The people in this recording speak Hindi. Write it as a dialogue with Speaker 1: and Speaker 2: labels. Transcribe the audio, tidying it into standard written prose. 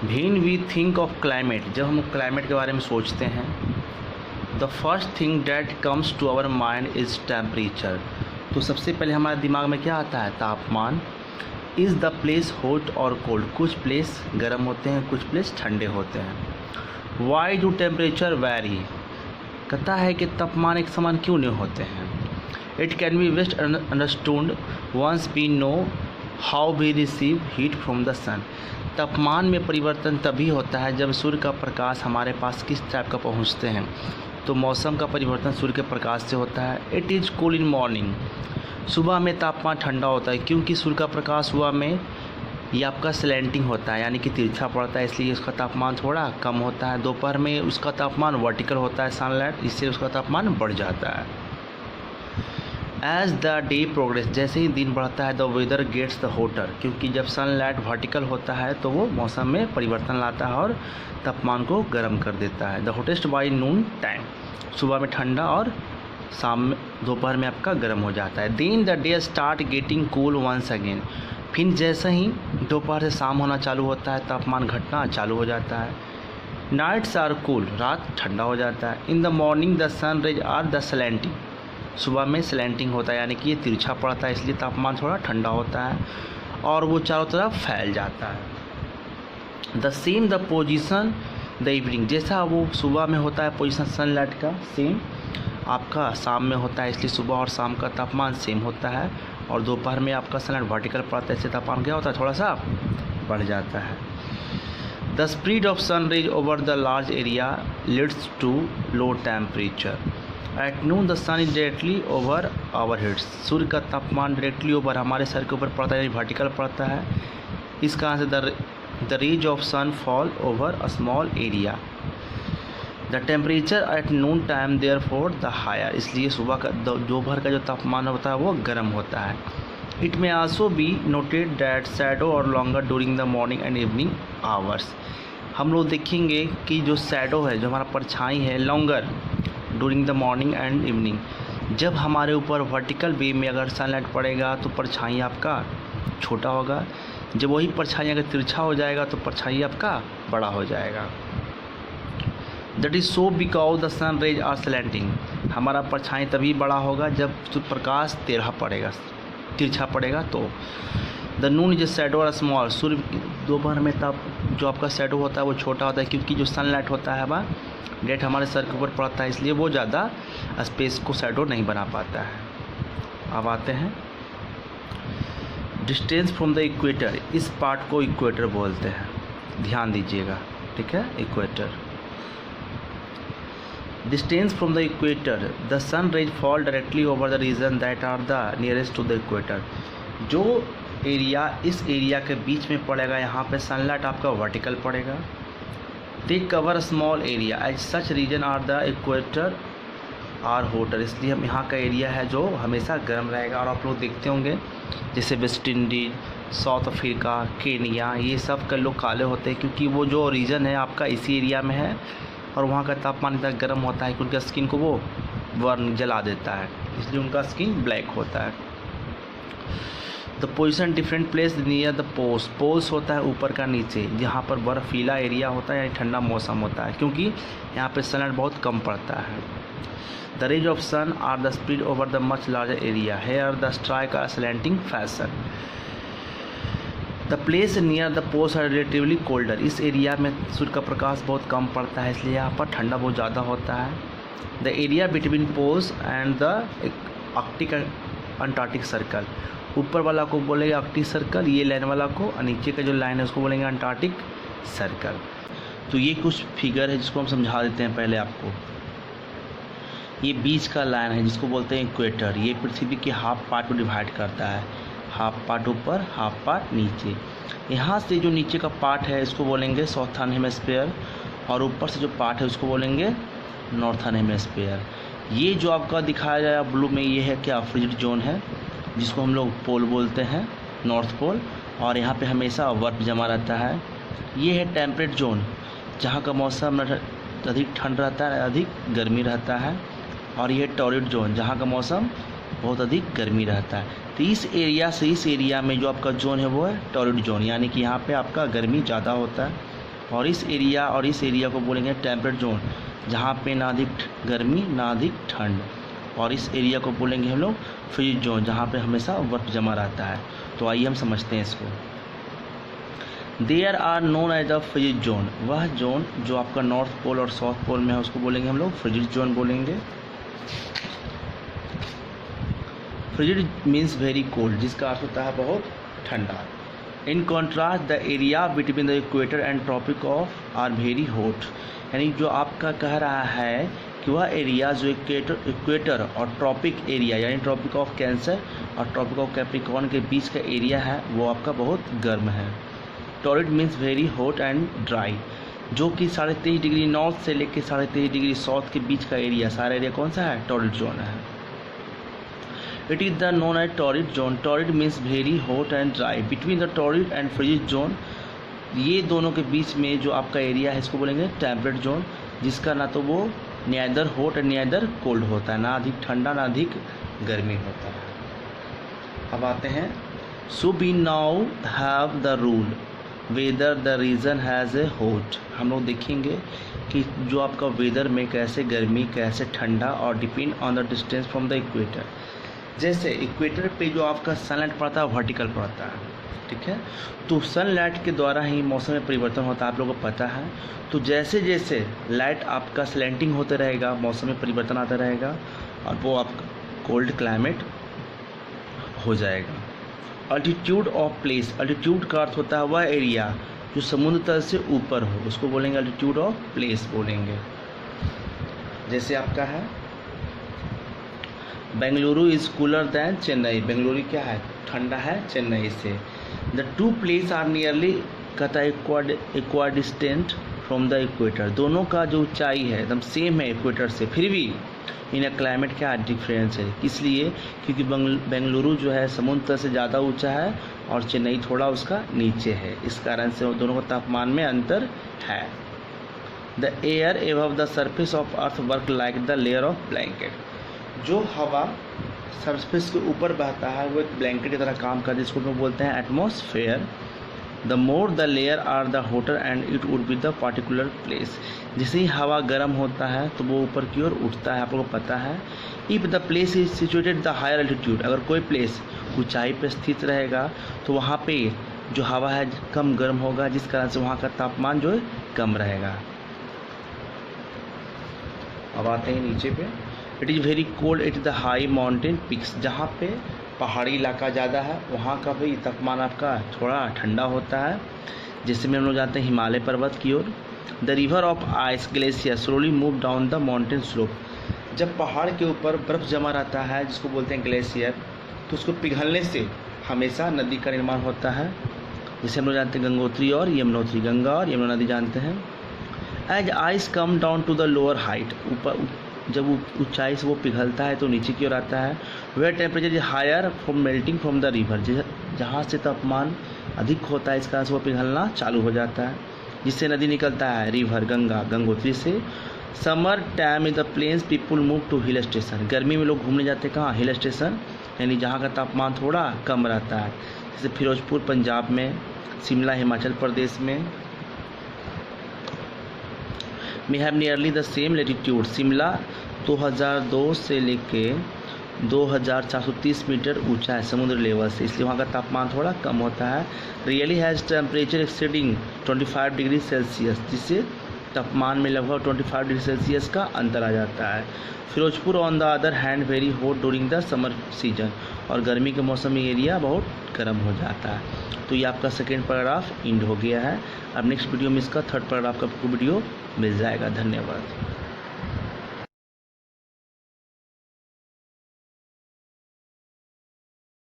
Speaker 1: When we think of climate, जब हम क्लाइमेट के बारे में सोचते हैं, the first thing that comes to our mind is temperature. तो सबसे पहले हमारे दिमाग में क्या आता है? तापमान। इज़ द प्लेस हॉट और कोल्ड, कुछ प्लेस गर्म होते हैं, कुछ प्लेस ठंडे होते हैं। वाई डू टेम्परेचर वैरी, कहता है कि तापमान एक समान क्यों नहीं होते हैं। It can be best understood once we know how we receive heat from the sun. तापमान में परिवर्तन तभी होता है जब सूर्य का प्रकाश हमारे पास किस टाइप का पहुंचते हैं। तो मौसम का परिवर्तन सूर्य के प्रकाश से होता है। It is cool in morning, सुबह में तापमान ठंडा होता है क्योंकि सूर्य का प्रकाश सुबह में ये आपका स्लैंटिंग होता है, यानी कि तिरछा पड़ता है, इसलिए उसका तापमान थोड़ा कम होता है। दोपहर में उसका तापमान वर्टिकल होता है सनलाइट, इससे उसका तापमान बढ़ जाता है। एज द डे प्रोग्रेस, जैसे ही दिन बढ़ता है the weather gets the hotter, क्योंकि जब सनलाइट वर्टिकल होता है तो वो मौसम में परिवर्तन लाता है और तापमान को गर्म कर देता है। The hottest by Noon time, सुबह में ठंडा और शाम में दोपहर में आपका गर्म हो जाता है। Then the day start getting cool once again, फिर जैसे ही दोपहर से शाम होना चालू होता है तापमान घटना चालू हो जाता है। नाइट्स आर कूल, रात ठंडा हो जाता है। In the morning the sun rays are the slanting, सुबह में स्लैंटिंग होता है, यानी कि ये तिरछा पड़ता है, इसलिए तापमान थोड़ा ठंडा होता है और वो चारों तरफ फैल जाता है। The same the position the evening, जैसा वो सुबह में होता है पोजिशन सनलाइट का, सेम आपका शाम में होता है, इसलिए सुबह और शाम का तापमान सेम होता है। और दोपहर में आपका सनलाइट वर्टिकल पड़ता है, इससे तापमान क्या होता है? थोड़ा सा बढ़ जाता है। The spread of sun rays over the large area leads to low temperature. At noon the sun is directly over our heads, सूर्य का तापमान डायरेक्टली ओवर हमारे सर के ऊपर पड़ता है, वर्टिकल पड़ता है। इस कारण से the rays of sun fall over a small area. The temperature at noon time therefore the higher, इसलिए सुबह का दोपहर का जो तापमान होता है वो गर्म होता है। It may also be noted that shadow are longer during the morning and evening hours. हम लोग देखेंगे कि जो शैडो है, जो हमारा परछाई है, longer during the morning and evening, जब हमारे ऊपर वर्टिकल वे में अगर सनलाइट पड़ेगा तो परछाई आपका छोटा होगा, जब वही परछाई अगर तिरछा हो जाएगा तो परछाई आपका बड़ा हो जाएगा। That is so because the sun rays are slanting, हमारा परछाई तभी बड़ा होगा जब सूर्य प्रकाश तिरछा पड़ेगा। तो द नून इज शैडो और स्मॉल, सूर्य दोपहर में तब जो आपका शैडो होता है वो छोटा होता है क्योंकि जो सनलाइट होता है वह डायरेक्ट हमारे सर के ऊपर पड़ता है, इसलिए वो ज़्यादा स्पेस को शैडो नहीं बना पाता है। अब आते हैं डिस्टेंस फ्रॉम द इक्वेटर, इस पार्ट को इक्वेटर बोलते हैं, ध्यान दीजिएगा, ठीक है। Equator, distance from the equator, the sun rays fall directly over the region that are the nearest to the equator. जो एरिया इस एरिया के बीच में पड़ेगा, यहाँ पे सनलाइट आपका वर्टिकल पड़ेगा। They cover small area as such region are the equator are hotter, इसलिए हम यहाँ का एरिया है जो हमेशा गर्म रहेगा। और आप लोग देखते होंगे जैसे West Indies, south Africa, Kenya, ये सब के लोग काले होते हैं क्योंकि वो जो रीजन है आपका इसी एरिया में है और वहाँ का तापमान इतना गर्म होता है कि उनका स्किन को वो बर्न जला देता है, इसलिए उनका स्किन ब्लैक होता है। The position different place near the poles, poles होता है ऊपर का नीचे, जहाँ पर बर्फीला एरिया होता है यानी ठंडा मौसम होता है क्योंकि यहाँ पे सनलाइट बहुत कम पड़ता है। The rays of sun are the spread over the much larger area, here the strike are slanting fashion. The place near the poles are relatively colder, इस एरिया में सूर्य का प्रकाश बहुत कम पड़ता है, इसलिए यहाँ पर ठंडा बहुत ज़्यादा होता है। The area between poles and the Arctic Antarctic circle, ऊपर वाला को बोलेंगे आर्कटिक सर्कल, ये लाइन वाला को, और नीचे का जो लाइन है उसको बोलेंगे अंटार्कटिक सर्कल। तो ये कुछ फिगर है जिसको हम समझा देते हैं पहले आपको। ये बीच का लाइन है जिसको बोलते हैं इक्वेटर, ये पृथ्वी के हाफ पार्ट को डिवाइड करता है, हाफ पार्ट ऊपर हाफ पार्ट नीचे। यहाँ से जो नीचे का पार्ट है इसको बोलेंगे साउथर्न हेमिस्फीयर और ऊपर से जो पार्ट है उसको बोलेंगे नॉर्थर्न हेमिस्फीयर। ये जो आपका दिखाया गया ब्लू में ये है क्या? फ्रिजिड जोन है जिसको हम लोग पोल बोलते हैं, नॉर्थ पोल, और यहाँ पे हमेशा बर्फ जमा रहता है। ये है टेम्परेट जोन जहाँ का मौसम अधिक ठंड रहता है, अधिक गर्मी रहता है, और ये टॉरिड जोन जहाँ का मौसम बहुत अधिक गर्मी रहता है। तो इस एरिया से इस एरिया में जो आपका जोन है वो है टॉरिड जोन, यानी कि यहाँ पे आपका गर्मी ज़्यादा होता है और इस एरिया को बोलेंगे टेम्परेट जोन, जहाँ पे ना अधिक गर्मी ना अधिक ठंड। और इस एरिया को बोलेंगे हम लोग फ्रिजिड जोन, जहाँ पे हमेशा बर्फ जमा रहता है। तो आइए हम समझते हैं इसको। There are known as the frigid zone, वह जोन जो आपका नॉर्थ पोल और साउथ पोल में है उसको बोलेंगे हम लोग फ्रिजिड जोन बोलेंगे। फ्रिजिड मीन्स वेरी कोल्ड, जिसका अर्थ होता है बहुत ठंडा। In contrast the area between the equator and tropic of are very hot, यानी जो आपका कह रहा है कि वह एरिया जो इक्वेटर और ट्रॉपिक एरिया यानी ट्रॉपिक ऑफ कैंसर और ट्रॉपिक ऑफ कैप्रिकॉर्न के बीच का एरिया है वो आपका बहुत गर्म है। Torrid means very hot and dry, जो कि 23.5 डिग्री नॉर्थ से लेकर 23.5 डिग्री साउथ के बीच का एरिया, सारा एरिया कौन सा है? टॉरिड जोन है। It is the known as torrid zone. Torrid means very hot and dry. Between the torrid and frigid zone, ये दोनों के बीच में जो आपका एरिया है इसको बोलेंगे टेम्परेट जोन, जिसका ना तो वो neither hot and neither cold होता है, ना अधिक ठंडा ना अधिक गर्मी होता है। अब आते हैं, so we now have the rule whether the region has a hot. हम लोग देखेंगे कि जो आपका वेदर में कैसे गर्मी कैसे ठंडा और depend on the distance from the equator. जैसे इक्वेटर पे जो आपका सनलाइट पड़ता है वर्टिकल पड़ता है, ठीक है, तो सनलाइट के द्वारा ही मौसम में परिवर्तन होता है, आप लोगों को पता है। तो जैसे जैसे लाइट आपका स्लैंटिंग होते रहेगा मौसम में परिवर्तन आता रहेगा और वो आपका कोल्ड क्लाइमेट हो जाएगा। अल्टीट्यूड ऑफ प्लेस, अल्टीट्यूड का अर्थ होता है वह एरिया जो समुद्र तल से ऊपर हो, उसको बोलेंगे अल्टीट्यूड ऑफ प्लेस बोलेंगे। जैसे आपका है Bengaluru is cooler than Chennai, Bengaluru क्या है? ठंडा है चेन्नई से। The two place are nearly कहता है इक्वाडिस्टेंट फ्रॉम द इक्वेटर, दोनों का जो ऊंचाई है एकदम सेम है इक्वेटर से, फिर भी इन क्लाइमेट क्या डिफरेंस है? इसलिए क्योंकि बेंगलुरु जो है समुद्र तल से ज़्यादा ऊंचा है और चेन्नई थोड़ा उसका नीचे है, इस कारण से दोनों का तापमान में अंतर है। The air above the surface of earth work like the layer of blanket, जो हवा सरफेस के ऊपर बहता है वो एक ब्लैंकेट की तरह काम करता है, जिसको हम बोलते हैं atmosphere. The more the layer are the hotter and it would be the particular place, जैसे ही हवा गर्म होता है तो वो ऊपर की ओर उठता है, आप लोगों को पता है। If the place is situated the higher altitude, अगर कोई प्लेस ऊंचाई पर स्थित रहेगा तो वहाँ पे जो हवा है कम गर्म होगा, जिस कारण से वहाँ का तापमान जो है कम रहेगा। अब आते हैं नीचे पे, it is very cold at the high mountain peaks, जहाँ पे पहाड़ी इलाका ज़्यादा है वहाँ का भी तापमान आपका थोड़ा ठंडा होता है। जैसे में हम लोग जाते हैं हिमालय पर्वत की ओर। The river of ice glacier slowly move down the mountain slope, जब पहाड़ के ऊपर बर्फ़ जमा रहता है जिसको बोलते हैं ग्लेशियर, तो उसको पिघलने से हमेशा नदी का निर्माण होता है। जैसे हम लोग जानते हैं गंगोत्री और यमुनोत्री, गंगा और यमुना नदी जानते हैं। As ice come down to the lower height, ऊपर जब ऊंचाई से वो पिघलता है तो नीचे की ओर आता है। Where temperature is higher from melting from the river, जहाँ से तापमान अधिक होता है इस कारण से वो पिघलना चालू हो जाता है, जिससे नदी निकलता है रिवर गंगा गंगोत्री से। Summer time in the plains people move to hill station, गर्मी में लोग घूमने जाते हैं कहाँ? हिल स्टेशन, यानी जहाँ का तापमान थोड़ा कम रहता है, जैसे फिरोजपुर पंजाब में, शिमला हिमाचल प्रदेश में। We have nearly the same latitude, Shimla 2002 से लेके 2430 मीटर ऊंचा है समुद्र लेवल से, इसलिए वहाँ का तापमान थोड़ा कम होता है। Really has temperature exceeding 25 degree Celsius, जिससे तापमान में लगभग 25 डिग्री सेल्सियस का अंतर आ जाता है। Firozpur on the other hand very hot during the summer season, और गर्मी के मौसम में एरिया बहुत गर्म हो जाता है। तो ये आपका सेकेंड पैराग्राफ एंड हो गया है। अब नेक्स्ट वीडियो में इसका थर्ड पैराग्राफ का वीडियो मिल जाएगा। धन्यवाद।